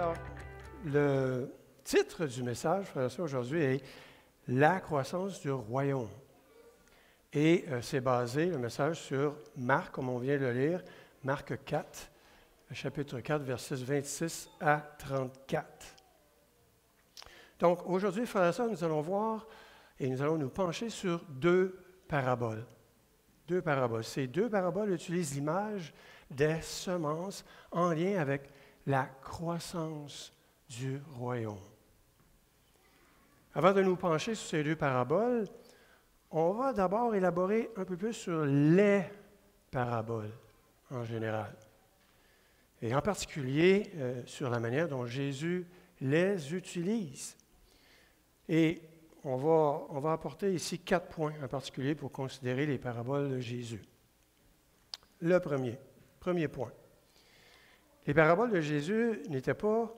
Alors, le titre du message, frères et sœurs, aujourd'hui est « La croissance du royaume ». Et c'est basé, le message, sur Marc, comme on vient de le lire, Marc 4, chapitre 4, versets 26 à 34. Donc, aujourd'hui, frères et sœurs, nous allons voir et nous allons nous pencher sur deux paraboles. Deux paraboles. Ces deux paraboles utilisent l'image des semences en lien avec la croissance du royaume. Avant de nous pencher sur ces deux paraboles, on va d'abord élaborer un peu plus sur les paraboles en général. Et en particulier sur la manière dont Jésus les utilise. Et on va apporter ici 4 points en particulier pour considérer les paraboles de Jésus. Le premier point. Les paraboles de Jésus n'étaient pas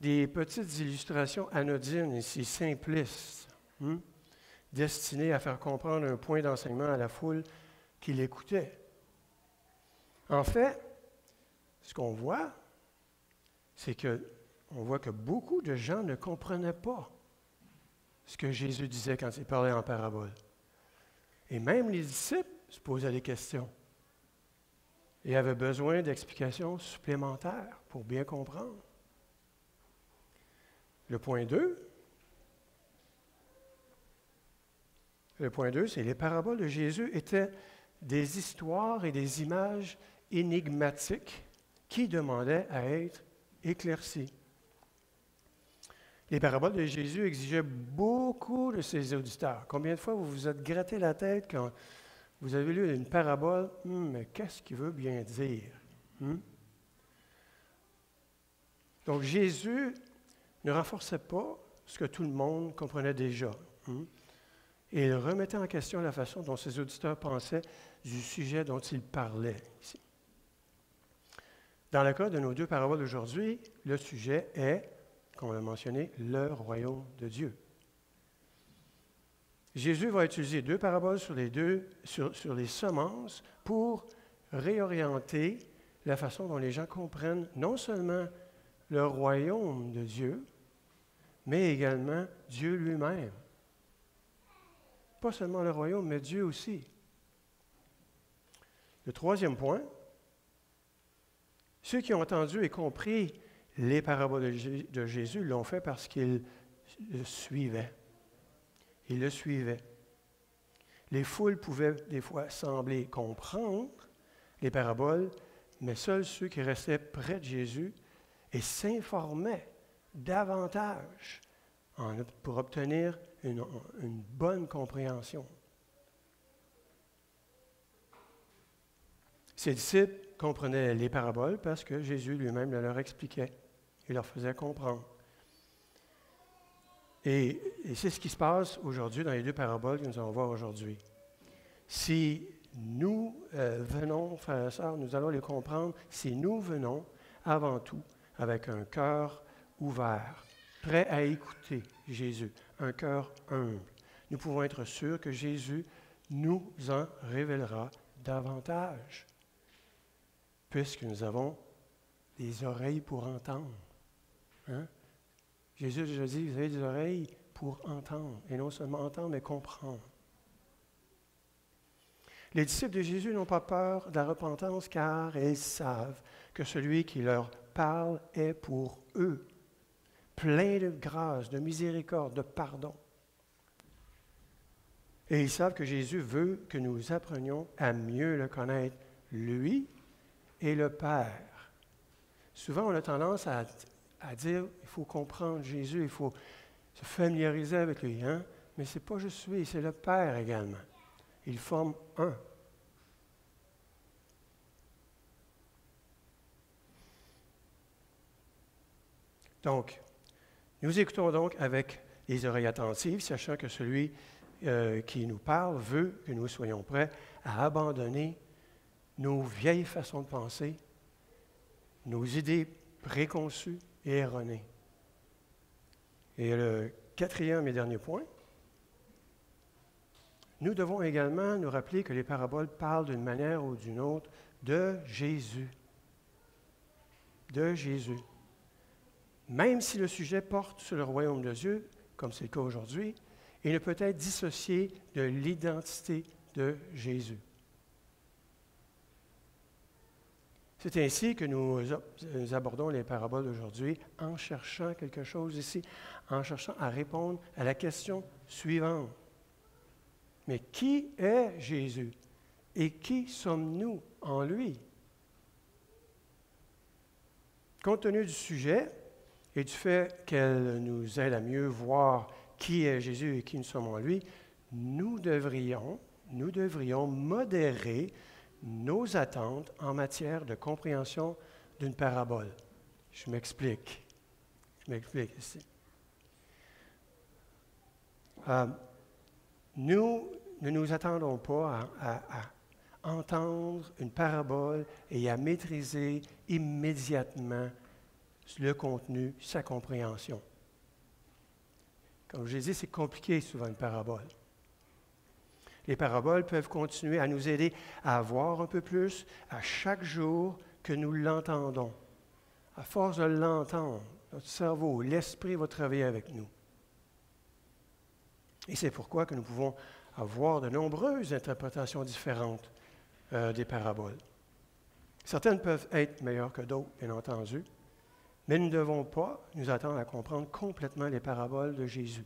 des petites illustrations anodines et si simplistes, destinées à faire comprendre un point d'enseignement à la foule qui l'écoutait. En fait, ce qu'on voit, c'est qu'on voit que beaucoup de gens ne comprenaient pas ce que Jésus disait quand il parlait en parabole. Et même les disciples se posaient des questions et avaient besoin d'explications supplémentaires pour bien comprendre. Le point 2, c'est les paraboles de Jésus étaient des histoires et des images énigmatiques qui demandaient à être éclaircies. Les paraboles de Jésus exigeaient beaucoup de ses auditeurs. Combien de fois vous vous êtes gratté la tête quand vous avez lu une parabole? Mais qu'est-ce qu'il veut bien dire? Donc Jésus ne renforçait pas ce que tout le monde comprenait déjà. Et il remettait en question la façon dont ses auditeurs pensaient du sujet dont il parlait ici. Dans le cas de nos deux paraboles d'aujourd'hui, le sujet est, comme on l'a mentionné, le royaume de Dieu. Jésus va utiliser deux paraboles sur les semences pour réorienter la façon dont les gens comprennent non seulement le royaume de Dieu, mais également Dieu lui-même. Pas seulement le royaume, mais Dieu aussi. Le troisième point, ceux qui ont entendu et compris les paraboles de Jésus l'ont fait parce qu'ils le suivaient. Ils le suivaient. Les foules pouvaient des fois sembler comprendre les paraboles, mais seuls ceux qui restaient près de Jésus et s'informaient davantage pour obtenir une bonne compréhension. Ses disciples comprenaient les paraboles parce que Jésus lui-même leur expliquait et leur faisait comprendre. Et c'est ce qui se passe aujourd'hui dans les deux paraboles que nous allons voir aujourd'hui. Si nous venons, frères et sœurs, nous allons les comprendre, si nous venons avant tout avec un cœur ouvert, prêt à écouter Jésus, un cœur humble, nous pouvons être sûrs que Jésus nous en révélera davantage, puisque nous avons des oreilles pour entendre. Jésus a déjà dit, vous avez des oreilles pour entendre, et non seulement entendre, mais comprendre. Les disciples de Jésus n'ont pas peur de la repentance, car ils savent que celui qui leur parle est pour eux, plein de grâce, de miséricorde, de pardon. Et ils savent que Jésus veut que nous apprenions à mieux le connaître, lui et le Père. Souvent, on a tendance à dire, il faut comprendre Jésus, il faut se familiariser avec lui, mais ce n'est pas juste lui, c'est le Père également. Ils forment un. Donc, nous écoutons donc avec les oreilles attentives, sachant que celui qui nous parle veut que nous soyons prêts à abandonner nos vieilles façons de penser, nos idées préconçues et erronées. Et le quatrième et dernier point, nous devons également nous rappeler que les paraboles parlent d'une manière ou d'une autre de Jésus. De Jésus. même si le sujet porte sur le royaume de Dieu, comme c'est le cas aujourd'hui, il ne peut être dissocié de l'identité de Jésus. C'est ainsi que nous abordons les paraboles d'aujourd'hui en cherchant quelque chose ici, en cherchant à répondre à la question suivante. Mais qui est Jésus et qui sommes-nous en lui? Compte tenu du sujet et du fait qu'elle nous aide à mieux voir qui est Jésus et qui nous sommes en lui, nous devrions modérer nos attentes en matière de compréhension d'une parabole. Je m'explique ici. Nous ne nous attendons pas à entendre une parabole et à maîtriser immédiatement le contenu, sa compréhension. Comme je l'ai dit, c'est compliqué souvent une parabole. Les paraboles peuvent continuer à nous aider à voir un peu plus à chaque jour que nous l'entendons. À force de l'entendre, notre cerveau, l'esprit va travailler avec nous. Et c'est pourquoi que nous pouvons avoir de nombreuses interprétations différentes des paraboles. Certaines peuvent être meilleures que d'autres, bien entendu, mais nous ne devons pas nous attendre à comprendre complètement les paraboles de Jésus.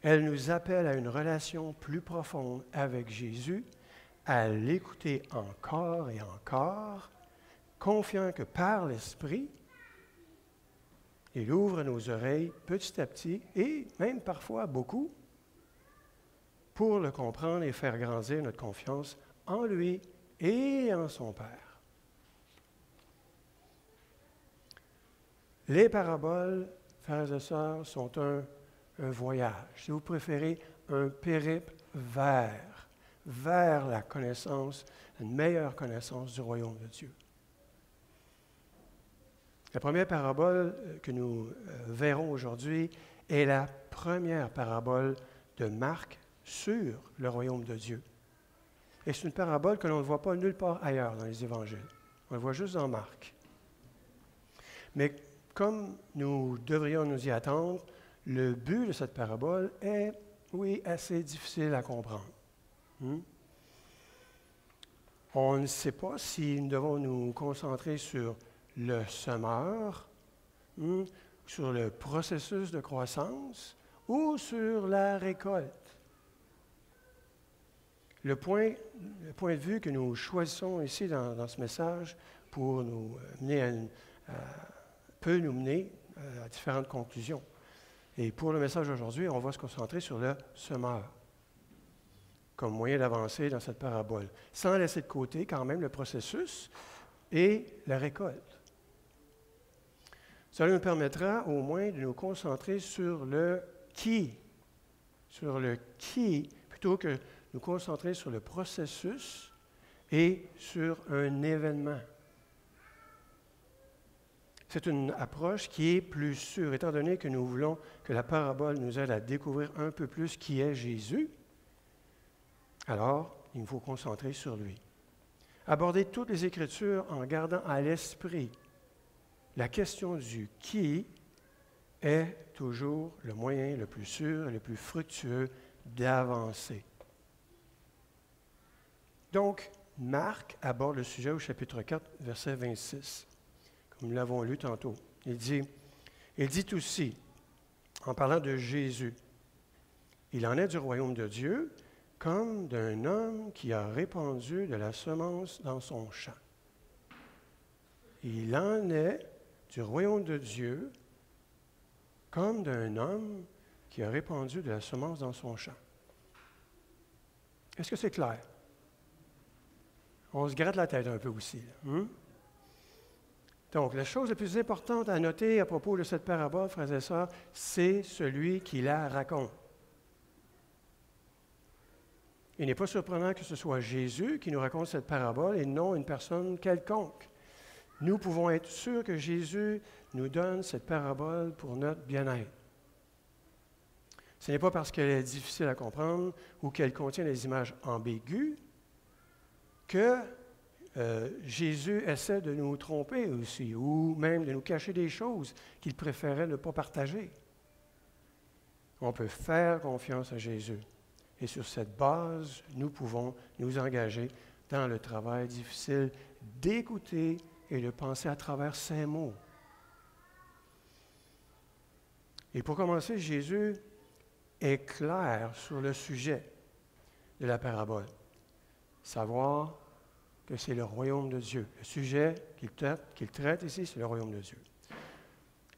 Elles nous appellent à une relation plus profonde avec Jésus, à l'écouter encore et encore, confiant que par l'Esprit, il ouvre nos oreilles petit à petit, et même parfois beaucoup, pour le comprendre et faire grandir notre confiance en lui et en son Père. Les paraboles, frères et sœurs, sont un voyage, si vous préférez, un périple vers la connaissance, une meilleure connaissance du royaume de Dieu. La première parabole que nous verrons aujourd'hui est la première parabole de Marc sur le royaume de Dieu. Et c'est une parabole que l'on ne voit pas nulle part ailleurs dans les évangiles. On la voit juste dans Marc. Mais comme nous devrions nous y attendre, le but de cette parabole est, oui, assez difficile à comprendre. On ne sait pas si nous devons nous concentrer sur le semeur, sur le processus de croissance ou sur la récolte. Le point de vue que nous choisissons ici dans ce message pour nous mener peut nous mener à différentes conclusions. Et pour le message d'aujourd'hui, on va se concentrer sur le semeur comme moyen d'avancer dans cette parabole, sans laisser de côté quand même le processus et la récolte. Cela nous permettra au moins de nous concentrer sur le qui, plutôt que de nous concentrer sur le processus et sur un événement. C'est une approche qui est plus sûre, étant donné que nous voulons que la parabole nous aide à découvrir un peu plus qui est Jésus. Alors, il nous faut concentrer sur lui. Aborder toutes les Écritures en gardant à l'esprit la question du qui est toujours le moyen le plus sûr et le plus fructueux d'avancer. Donc, Marc aborde le sujet au chapitre 4, verset 26. Comme nous l'avons lu tantôt. Il dit aussi, en parlant de Jésus, il en est du royaume de Dieu comme d'un homme qui a répandu de la semence dans son champ. Il en est du royaume de Dieu comme d'un homme qui a répandu de la semence dans son champ. Est-ce que c'est clair? On se gratte la tête un peu aussi. Donc, la chose la plus importante à noter à propos de cette parabole, frères et sœurs, c'est celui qui la raconte. Il n'est pas surprenant que ce soit Jésus qui nous raconte cette parabole et non une personne quelconque. Nous pouvons être sûrs que Jésus nous donne cette parabole pour notre bien-être. Ce n'est pas parce qu'elle est difficile à comprendre ou qu'elle contient des images ambiguës que Jésus essaie de nous tromper aussi, ou même de nous cacher des choses qu'il préférait ne pas partager. On peut faire confiance à Jésus. Et sur cette base, nous pouvons nous engager dans le travail difficile d'écouter et de penser à travers ses mots. Et pour commencer, Jésus est clair sur le sujet de la parabole. Savoir que c'est le royaume de Dieu. Le sujet qu'il traite ici, c'est le royaume de Dieu.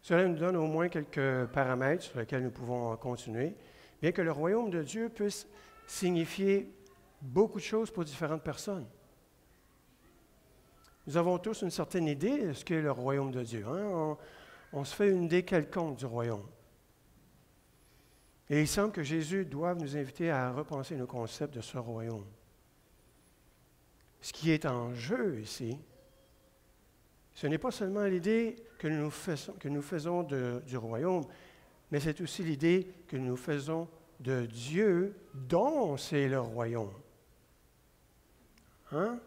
Cela nous donne au moins quelques paramètres sur lesquels nous pouvons continuer, bien que le royaume de Dieu puisse signifier beaucoup de choses pour différentes personnes. Nous avons tous une certaine idée de ce qu'est le royaume de Dieu. Hein? On se fait une idée quelconque du royaume. Et il semble que Jésus doive nous inviter à repenser nos concepts de ce royaume. Ce qui est en jeu ici, ce n'est pas seulement l'idée que nous faisons du royaume, mais c'est aussi l'idée que nous faisons de Dieu dont c'est le royaume. Hein?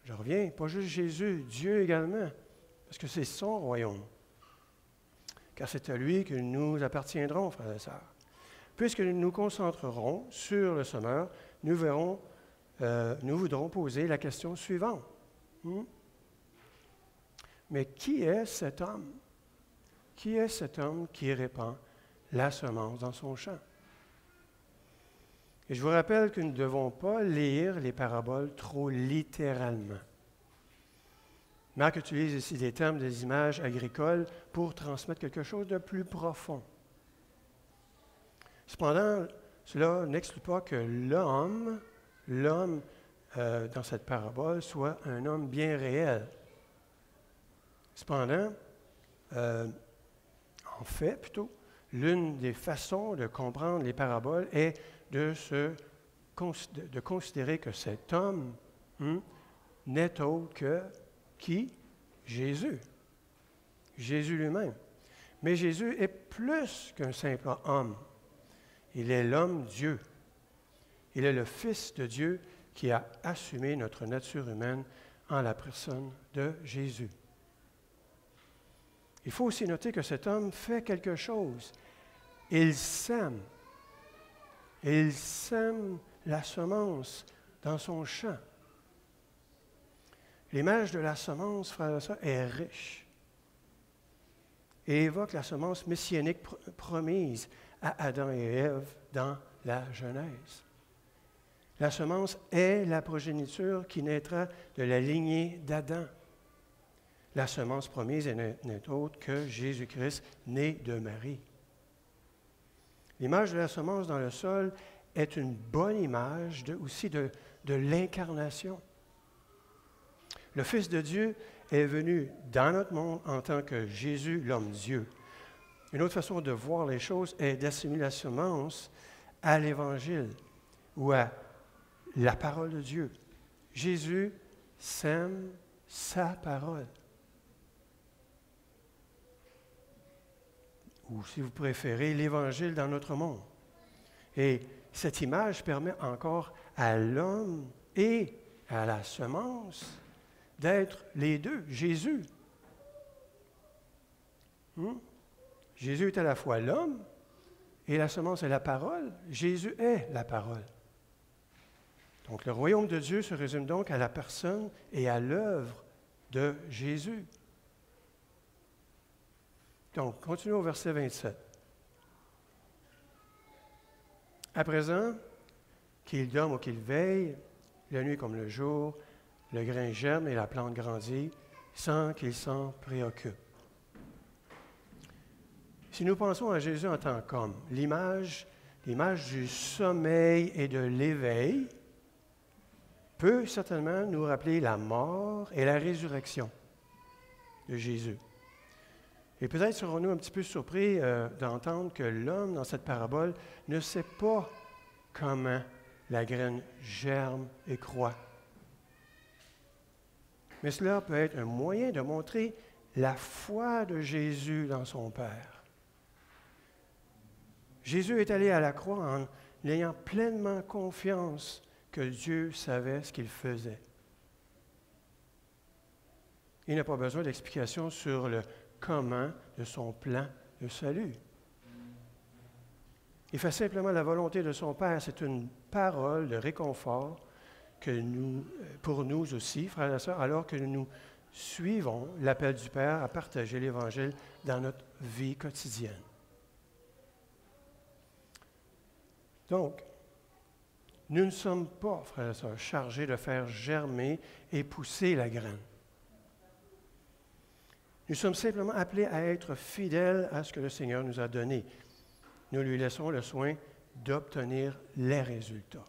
Je reviens, pas juste Jésus, Dieu également, parce que c'est son royaume. Car c'est à lui que nous appartiendrons, frères et sœurs. Puisque nous nous concentrerons sur le Sommeur, nous voudrons poser la question suivante. Mais qui est cet homme? Qui est cet homme qui répand la semence dans son champ? Et je vous rappelle que nous ne devons pas lire les paraboles trop littéralement. Marc utilise ici des termes, des images agricoles pour transmettre quelque chose de plus profond. Cependant, cela n'exclut pas que l'homme dans cette parabole soit un homme bien réel. Cependant, en fait, plutôt, l'une des façons de comprendre les paraboles est de considérer que cet homme n'est autre que qui? Jésus. Jésus lui-même. Mais Jésus est plus qu'un simple homme. Il est l'homme Dieu. Il est le Fils de Dieu qui a assumé notre nature humaine en la personne de Jésus. Il faut aussi noter que cet homme fait quelque chose. Il sème. Il sème la semence dans son champ. L'image de la semence, frère et sœur, est riche et évoque la semence messianique promise à Adam et Ève dans la Genèse. La semence est la progéniture qui naîtra de la lignée d'Adam. La semence promise n'est autre que Jésus-Christ, né de Marie. L'image de la semence dans le sol est une bonne image aussi de l'incarnation. Le Fils de Dieu est venu dans notre monde en tant que Jésus, l'homme Dieu. Une autre façon de voir les choses est d'assimiler la semence à l'Évangile ou à la parole de Dieu. Jésus sème sa parole. Ou si vous préférez, l'Évangile dans notre monde. Et cette image permet encore à l'homme et à la semence d'être les deux, Jésus. Jésus est à la fois l'homme et la semence est la parole. Jésus est la parole. Donc le royaume de Dieu se résume donc à la personne et à l'œuvre de Jésus. Donc, continuons au verset 27. À présent, qu'il dorme ou qu'il veille, la nuit comme le jour, le grain germe et la plante grandit, sans qu'il s'en préoccupe. Si nous pensons à Jésus en tant qu'homme, l'image du sommeil et de l'éveil peut certainement nous rappeler la mort et la résurrection de Jésus. Et peut-être serons-nous un petit peu surpris d'entendre que l'homme, dans cette parabole, ne sait pas comment la graine germe et croît. Mais cela peut être un moyen de montrer la foi de Jésus dans son Père. Jésus est allé à la croix en ayant pleinement confiance que Dieu savait ce qu'il faisait. Il n'a pas besoin d'explication sur le comment de son plan de salut. Il fait simplement la volonté de son Père. C'est une parole de réconfort pour nous aussi, frères et sœurs, alors que nous suivons l'appel du Père à partager l'Évangile dans notre vie quotidienne. Donc, nous ne sommes pas, frères et sœurs, chargés de faire germer et pousser la graine. Nous sommes simplement appelés à être fidèles à ce que le Seigneur nous a donné. Nous lui laissons le soin d'obtenir les résultats.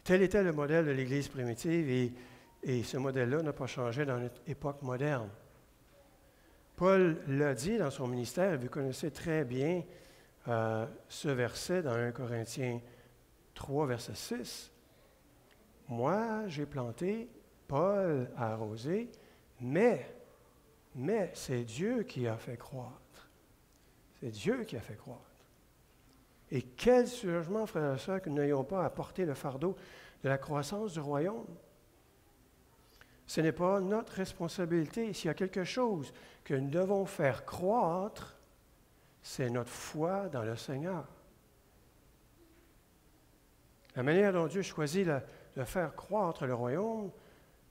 Tel était le modèle de l'Église primitive et ce modèle-là n'a pas changé dans notre époque moderne. Paul l'a dit dans son ministère, vous connaissez très bien ce verset dans 1 Corinthiens 3, verset 6. « Moi, j'ai planté, Paul a arrosé, mais c'est Dieu qui a fait croître. » C'est Dieu qui a fait croître. Et quel soulagement, frères et sœurs, que nous n'ayons pas à porter le fardeau de la croissance du royaume. Ce n'est pas notre responsabilité. S'il y a quelque chose que nous devons faire croître, c'est notre foi dans le Seigneur. La manière dont Dieu choisit de faire croître le royaume,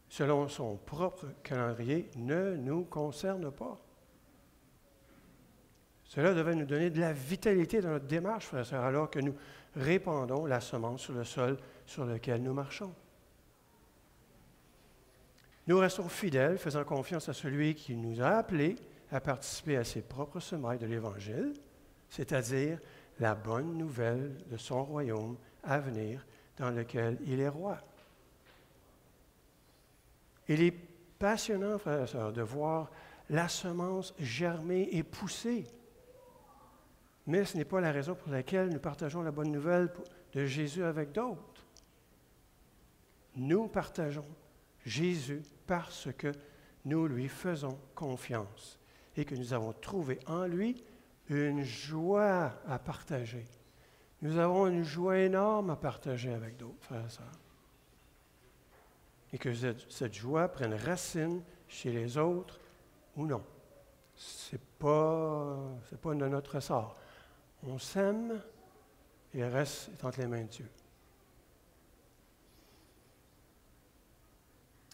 selon son propre calendrier, ne nous concerne pas. Cela devait nous donner de la vitalité dans notre démarche, frères et sœurs, alors que nous répandons la semence sur le sol sur lequel nous marchons. Nous restons fidèles, faisant confiance à celui qui nous a appelés à participer à ses propres semailles de l'Évangile, c'est-à-dire la bonne nouvelle de son royaume à venir dans lequel il est roi. Il est passionnant, frères et sœurs, de voir la semence germer et pousser. Mais ce n'est pas la raison pour laquelle nous partageons la bonne nouvelle de Jésus avec d'autres. Nous partageons Jésus parce que nous lui faisons confiance et que nous avons trouvé en lui une joie à partager. Nous avons une joie énorme à partager avec d'autres, frères et sœurs. Et que cette joie prenne racine chez les autres ou non. Ce n'est pas de notre sort. On s'aime et le reste est entre les mains de Dieu.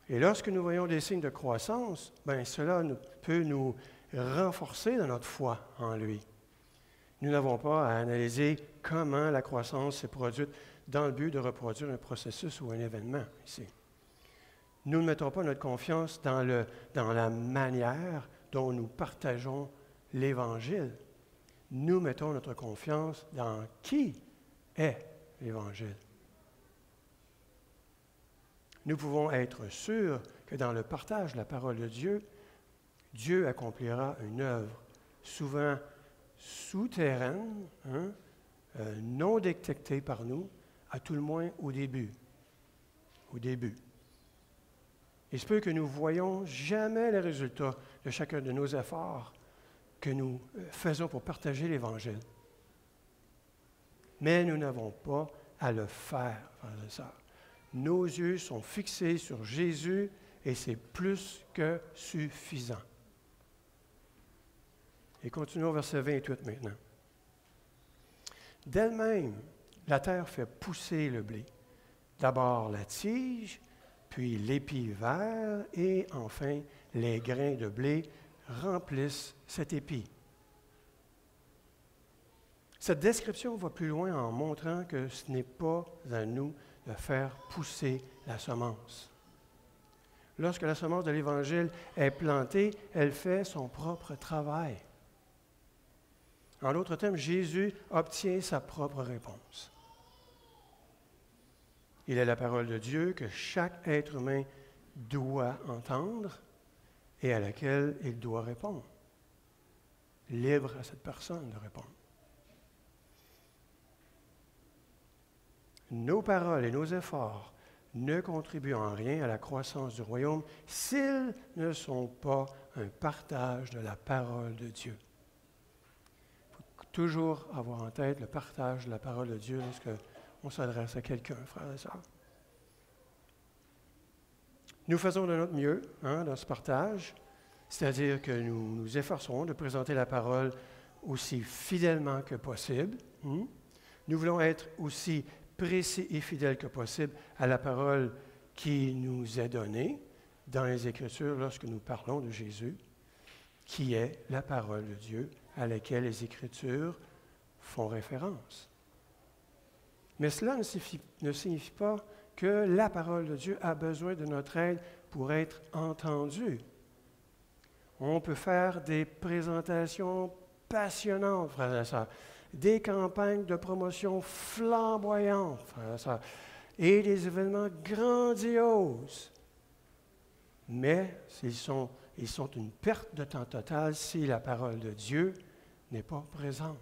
Et lorsque nous voyons des signes de croissance, cela peut nous renforcer dans notre foi en lui. Nous n'avons pas à analyser comment la croissance s'est produite dans le but de reproduire un processus ou un événement ici. Nous ne mettons pas notre confiance dans la manière dont nous partageons l'Évangile. Nous mettons notre confiance dans qui est l'Évangile. Nous pouvons être sûrs que dans le partage de la parole de Dieu, Dieu accomplira une œuvre souvent souterraine, non détectée par nous, à tout le moins au début. Au début. Il se peut que nous ne voyions jamais les résultats de chacun de nos efforts que nous faisons pour partager l'Évangile. Mais nous n'avons pas à le faire, frères et sœurs. Nos yeux sont fixés sur Jésus et c'est plus que suffisant. Et continuons au verset 28 maintenant. D'elle-même, la terre fait pousser le blé. D'abord la tige, puis l'épi vert et enfin les grains de blé remplissent cet épi. Cette description va plus loin en montrant que ce n'est pas à nous de faire pousser la semence. Lorsque la semence de l'Évangile est plantée, elle fait son propre travail. En d'autres termes, Jésus obtient sa propre réponse. Il est la parole de Dieu que chaque être humain doit entendre et à laquelle il doit répondre. Libre à cette personne de répondre. Nos paroles et nos efforts ne contribuent en rien à la croissance du royaume s'ils ne sont pas un partage de la parole de Dieu. Il faut toujours avoir en tête le partage de la parole de Dieu lorsqu'on s'adresse à quelqu'un, frères et sœurs. Nous faisons de notre mieux dans ce partage, c'est-à-dire que nous nous efforçons de présenter la parole aussi fidèlement que possible. Nous voulons être aussi précis et fidèles que possible à la parole qui nous est donnée dans les Écritures lorsque nous parlons de Jésus, qui est la parole de Dieu à laquelle les Écritures font référence. Mais cela ne signifie pas que la parole de Dieu a besoin de notre aide pour être entendue. On peut faire des présentations passionnantes, frères et sœurs, des campagnes de promotion flamboyantes, frères et sœurs, et des événements grandioses. Mais ils sont une perte de temps totale si la parole de Dieu n'est pas présente.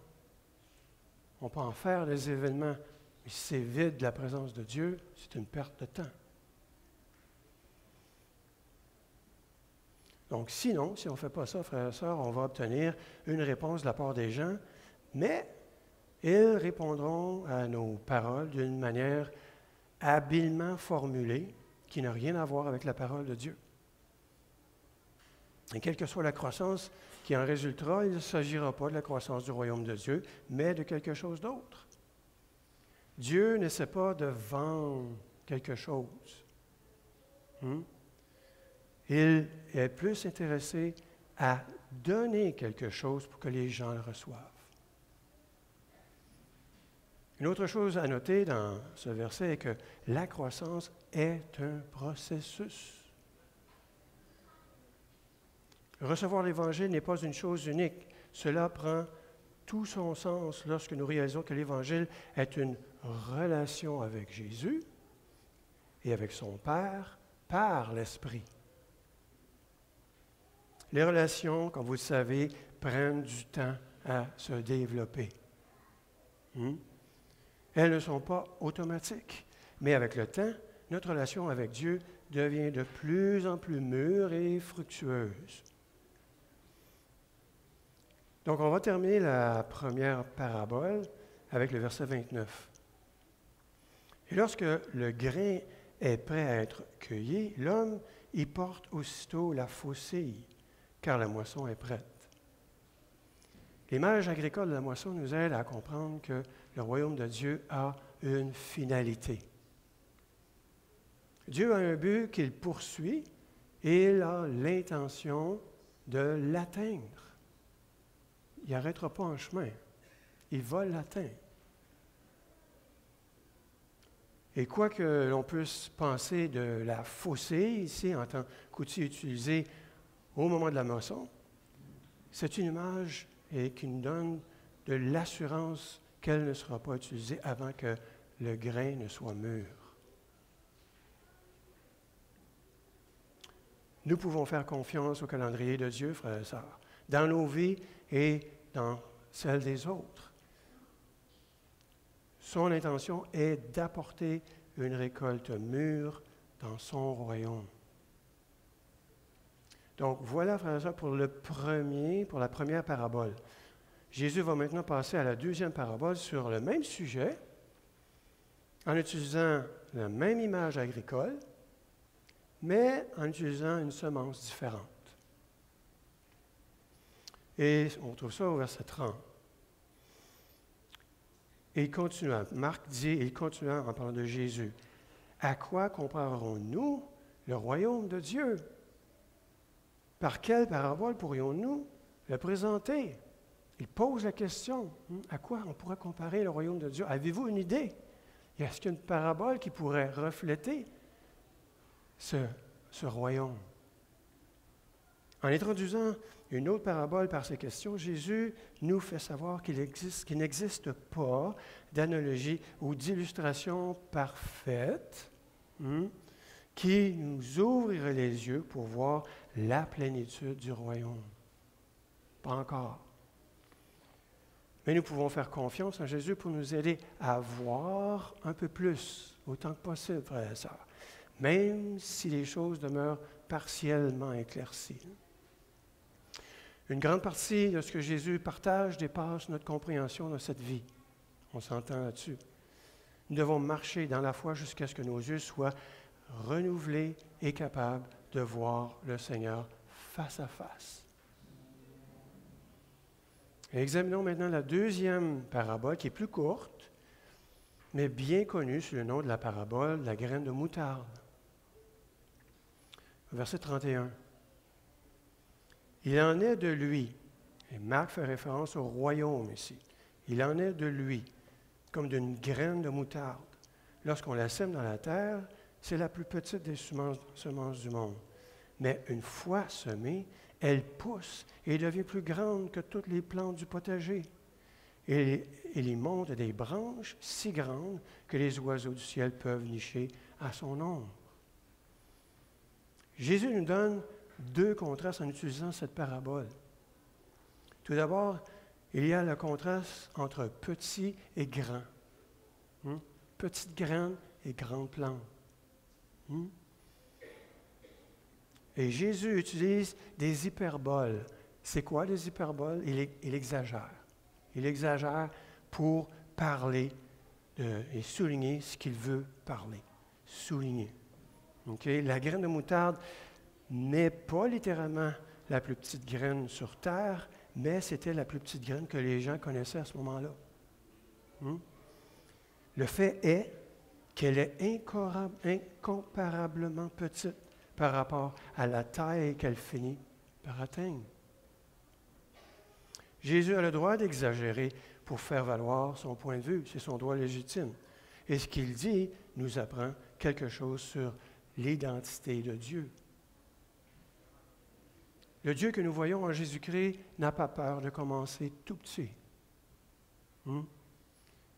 On peut en faire des événements, mais si c'est vide de la présence de Dieu, c'est une perte de temps. Donc sinon, si on ne fait pas ça, frères et sœurs, on va obtenir une réponse de la part des gens, mais ils répondront à nos paroles d'une manière habilement formulée qui n'a rien à voir avec la parole de Dieu. Et quelle que soit la croissance qui en résultera, il ne s'agira pas de la croissance du royaume de Dieu, mais de quelque chose d'autre. Dieu n'essaie pas de vendre quelque chose. Il est plus intéressé à donner quelque chose pour que les gens le reçoivent. Une autre chose à noter dans ce verset est que la croissance est un processus. Recevoir l'Évangile n'est pas une chose unique. Cela prend tout son sens lorsque nous réalisons que l'Évangile est une relation avec Jésus et avec son Père par l'Esprit. Les relations, comme vous le savez, prennent du temps à se développer. Elles ne sont pas automatiques, mais avec le temps, notre relation avec Dieu devient de plus en plus mûre et fructueuse. Donc, on va terminer la première parabole avec le verset 29. Et lorsque le grain est prêt à être cueilli, l'homme y porte aussitôt la faucille, car la moisson est prête. L'image agricole de la moisson nous aide à comprendre que le royaume de Dieu a une finalité. Dieu a un but qu'il poursuit et il a l'intention de l'atteindre. Il n'arrêtera pas en chemin. Il va l'atteindre. Et quoi que l'on puisse penser de la faucille ici en tant qu'outil utilisé au moment de la moisson, c'est une image qui nous donne de l'assurance qu'elle ne sera pas utilisée avant que le grain ne soit mûr. Nous pouvons faire confiance au calendrier de Dieu, frères et sœurs, dans nos vies et dans celles des autres. Son intention est d'apporter une récolte mûre dans son royaume. Donc, voilà, frères et sœurs, pour la première parabole. Jésus va maintenant passer à la deuxième parabole sur le même sujet, en utilisant la même image agricole, mais en utilisant une semence différente. Et on trouve ça au verset 30. Et Marc dit, il continua en parlant de Jésus, « À quoi comparerons-nous le royaume de Dieu? Par quelle parabole pourrions-nous le présenter? » Il pose la question, à quoi on pourrait comparer le royaume de Dieu? Avez-vous une idée? Est-ce qu'il y a une parabole qui pourrait refléter ce royaume? En introduisant une autre parabole par ces questions, Jésus nous fait savoir qu'il n'existe pas d'analogie ou d'illustration parfaite qui nous ouvrirait les yeux pour voir la plénitude du royaume. Pas encore. Mais nous pouvons faire confiance en Jésus pour nous aider à voir un peu plus, autant que possible, frères et sœurs, même si les choses demeurent partiellement éclaircies. Une grande partie de ce que Jésus partage dépasse notre compréhension de cette vie. On s'entend là-dessus. Nous devons marcher dans la foi jusqu'à ce que nos yeux soient renouvelé et capable de voir le Seigneur face à face. Et examinons maintenant la deuxième parabole qui est plus courte, mais bien connue sous le nom de la parabole de la graine de moutarde. Verset 31. Il en est de lui, et Marc fait référence au royaume ici, il en est de lui, comme d'une graine de moutarde. Lorsqu'on la sème dans la terre, c'est la plus petite des semences du monde. Mais une fois semée, elle pousse et devient plus grande que toutes les plantes du potager. Et il y monte des branches si grandes que les oiseaux du ciel peuvent nicher à son ombre. Jésus nous donne deux contrastes en utilisant cette parabole. Tout d'abord, il y a le contraste entre petit et grand. Petite graine et grande plante. Et Jésus utilise des hyperboles. C'est quoi des hyperboles? Il exagère. Il exagère pour parler et souligner ce qu'il veut parler. Souligner. Okay? La graine de moutarde n'est pas littéralement la plus petite graine sur terre, mais c'était la plus petite graine que les gens connaissaient à ce moment-là. Le fait est qu'elle est incomparablement petite par rapport à la taille qu'elle finit par atteindre. Jésus a le droit d'exagérer pour faire valoir son point de vue, c'est son droit légitime. Et ce qu'il dit nous apprend quelque chose sur l'identité de Dieu. Le Dieu que nous voyons en Jésus-Christ n'a pas peur de commencer tout petit.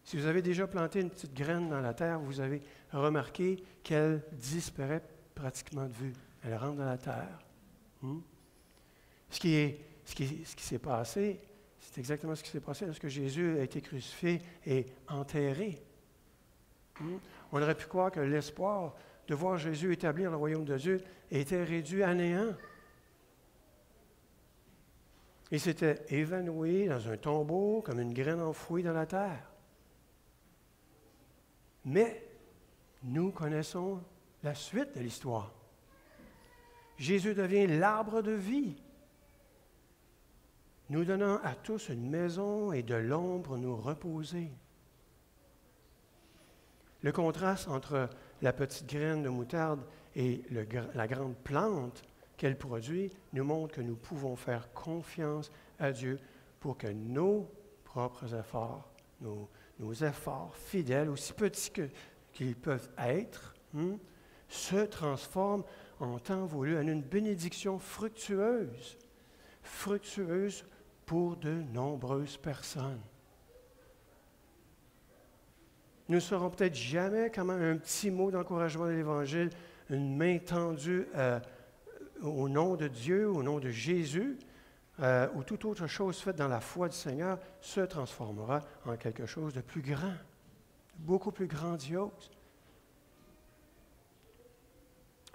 Si vous avez déjà planté une petite graine dans la terre, vous avez remarqué qu'elle disparaît pratiquement de vue. Elle rentre dans la terre. Ce qui s'est passé, c'est exactement ce qui s'est passé lorsque Jésus a été crucifié et enterré. On aurait pu croire que l'espoir de voir Jésus établir le royaume de Dieu était réduit à néant. Il s'était évanoui dans un tombeau comme une graine enfouie dans la terre. Mais nous connaissons la suite de l'histoire. Jésus devient l'arbre de vie, nous donnant à tous une maison et de l'ombre où nous reposer. Le contraste entre la petite graine de moutarde et la grande plante qu'elle produit nous montre que nous pouvons faire confiance à Dieu pour que nos propres efforts, nos efforts fidèles, aussi petits qu'ils peuvent être, se transforment en temps voulu en une bénédiction fructueuse pour de nombreuses personnes. Nous ne saurons peut-être jamais comment un petit mot d'encouragement de l'Évangile, une main tendue au nom de Dieu, au nom de Jésus, ou toute autre chose faite dans la foi du Seigneur, se transformera en quelque chose de plus grand, beaucoup plus grandiose.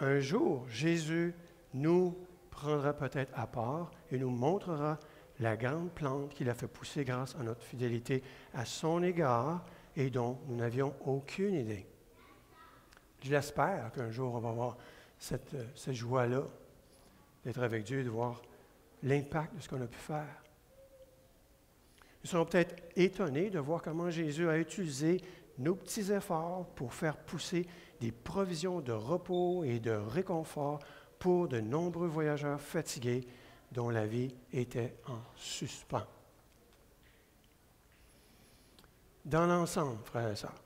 Un jour, Jésus nous prendra peut-être à part et nous montrera la grande plante qu'il a fait pousser grâce à notre fidélité à son égard et dont nous n'avions aucune idée. Je l'espère qu'un jour, on va avoir cette joie-là d'être avec Dieu et de voir l'impact de ce qu'on a pu faire. Nous serons peut-être étonnés de voir comment Jésus a utilisé nos petits efforts pour faire pousser des provisions de repos et de réconfort pour de nombreux voyageurs fatigués dont la vie était en suspens. Dans l'ensemble, frères et sœurs,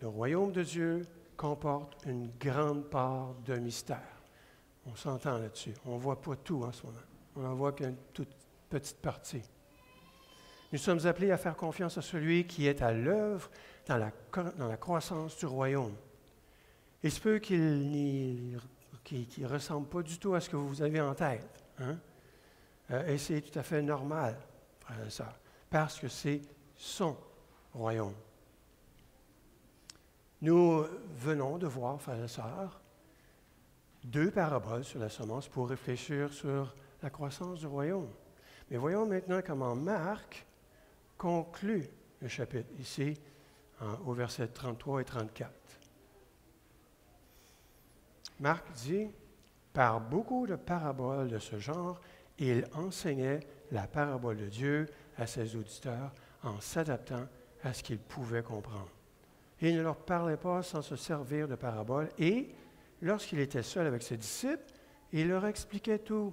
le royaume de Dieu comporte une grande part de mystère. On s'entend là-dessus. On ne voit pas tout en ce moment. On n'en voit qu'une toute petite partie. Nous sommes appelés à faire confiance à celui qui est à l'œuvre dans la croissance du royaume. Il se peut qu'il ne ressemble pas du tout à ce que vous avez en tête. Et c'est tout à fait normal, frères et sœurs, parce que c'est son royaume. Nous venons de voir, frères et sœurs, 2 paraboles sur la semence pour réfléchir sur la croissance du royaume. Mais voyons maintenant comment Marc conclut le chapitre, ici, au verset 33 et 34. Marc dit, par beaucoup de paraboles de ce genre, il enseignait la parabole de Dieu à ses auditeurs en s'adaptant à ce qu'ils pouvaient comprendre. Il ne leur parlait pas sans se servir de paraboles et, lorsqu'il était seul avec ses disciples, il leur expliquait tout.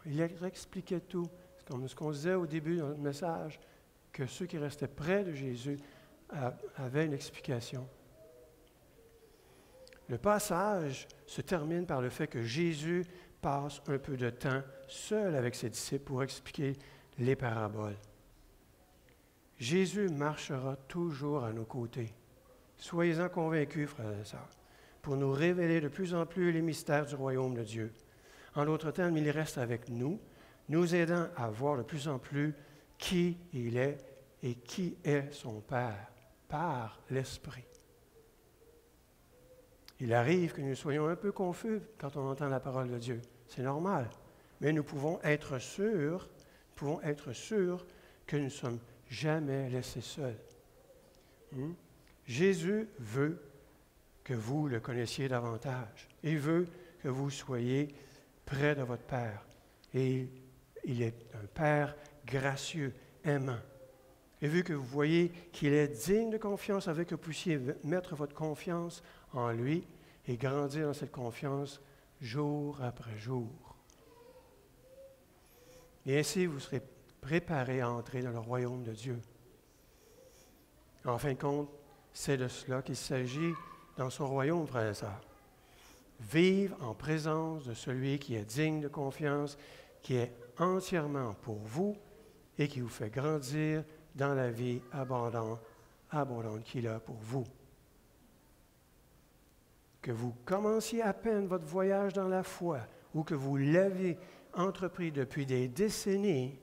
Il leur expliquait tout. C'est comme ce qu'on disait au début de notre message, que ceux qui restaient près de Jésus avaient une explication. Le passage se termine par le fait que Jésus passe un peu de temps seul avec ses disciples pour expliquer les paraboles. Jésus marchera toujours à nos côtés. Soyez-en convaincus, frères et sœurs, pour nous révéler de plus en plus les mystères du royaume de Dieu. En d'autres termes, il reste avec nous, nous aidant à voir de plus en plus qui il est et qui est son Père, par l'Esprit. Il arrive que nous soyons un peu confus quand on entend la parole de Dieu. C'est normal. Mais nous pouvons être sûrs que nous ne sommes jamais laissés seuls. Jésus veut que vous le connaissiez davantage. Il veut que vous soyez près de votre Père. Et il est un Père gracieux, aimant. Et vu que vous voyez qu'il est digne de confiance, avec que vous puissiez mettre votre confiance en lui et grandir dans cette confiance jour après jour. Et ainsi, vous serez préparés à entrer dans le royaume de Dieu. En fin de compte, c'est de cela qu'il s'agit dans son royaume, frères et sœurs. Vivre en présence de celui qui est digne de confiance, qui est entièrement pour vous et qui vous fait grandir dans la vie abondante qu'il a pour vous. Que vous commenciez à peine votre voyage dans la foi ou que vous l'avez entrepris depuis des décennies,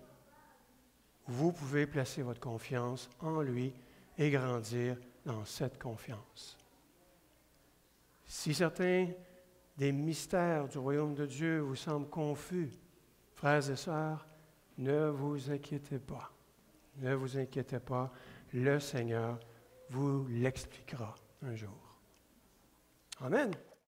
vous pouvez placer votre confiance en lui et grandir dans cette confiance. Si certains des mystères du royaume de Dieu vous semblent confus, frères et sœurs, ne vous inquiétez pas. Ne vous inquiétez pas, le Seigneur vous l'expliquera un jour. Amen.